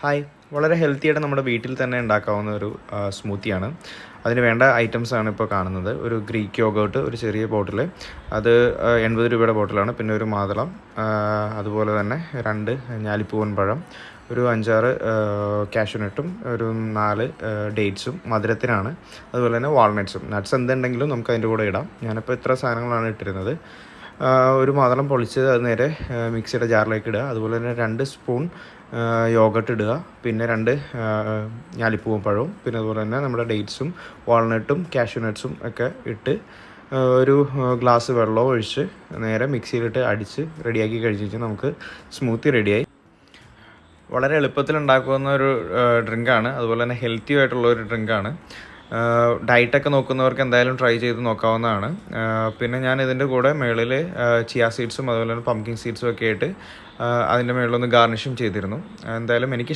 Hi, വളരെ healthy ആയിട്ട് നമ്മുടെ വീട്ടിൽ തന്നെ ഉണ്ടാക്കാവുന്ന ഒരു സ്മൂത്തിയാണ്. അതിന് വേണ്ട ഐറ്റംസാണ് ഇപ്പോൾ കാണുന്നത്. ഒരു ഗ്രീക്ക് യോഗേർട്ട്, ഒരു ചെറിയ ബോട്ടിൽ, അത് 80 രൂപയുടെ ബോട്ടിലാണ്. പിന്നെ ഒരു മാതളം, അതുപോലെ തന്നെ 2 ഞാലിപ്പൂവൻ പഴം, ഒരു 5-6 കാഷ്യൂനട്ടും, ഒരു 4 ഡേറ്റ്സും മധുരത്തിനാണ്. അതുപോലെ തന്നെ വാൾനട്ട്സും. നട്ട്സ് എന്തുണ്ടെങ്കിലും നമുക്ക് അതിൻ്റെ കൂടെ ഇടാം. ഞാനിപ്പോൾ ഇത്ര സാധനങ്ങളാണ് ഇട്ടിരുന്നത്. ഒരു മാതളം പൊളിച്ച് അത് നേരെ മിക്സിയുടെ ജാറിലേക്ക് ഇടുക. അതുപോലെ തന്നെ 2 സ്പൂൺ യോഗട്ട് ഇടുക. പിന്നെ 2 ഞാലിപ്പൂവൻ പഴവും, പിന്നെ അതുപോലെ തന്നെ നമ്മുടെ ഡേറ്റ്സും വാൾനട്ടും കാഷ്യൂ നട്ട്സും ഒക്കെ ഇട്ട് ഒരു ഗ്ലാസ് വെള്ളവും ഒഴിച്ച് നേരെ മിക്സിയിലിട്ട് അടിച്ച് റെഡിയാക്കി കഴിച്ച് കഴിഞ്ഞാൽ നമുക്ക് സ്മൂത്തി റെഡിയായി. വളരെ എളുപ്പത്തിൽ ഉണ്ടാക്കുന്ന ഒരു ഡ്രിങ്കാണ്. അതുപോലെ തന്നെ ഹെൽത്തി ആയിട്ടുള്ള ഒരു ഡ്രിങ്കാണ്. ഡയറ്റൊക്കെ നോക്കുന്നവർക്ക് എന്തായാലും ട്രൈ ചെയ്ത് നോക്കാവുന്നതാണ്. പിന്നെ ഞാൻ ഇതിൻ്റെ കൂടെ മുകളിൽ ചിയ സീഡ്സും അതുപോലെ തന്നെ പംകിൻ സീഡ്സും ഒക്കെ ആയിട്ട് അതിൻ്റെ മുകളിലൊന്ന് ഗാർണിഷും ചെയ്തിരുന്നു. എന്തായാലും എനിക്ക്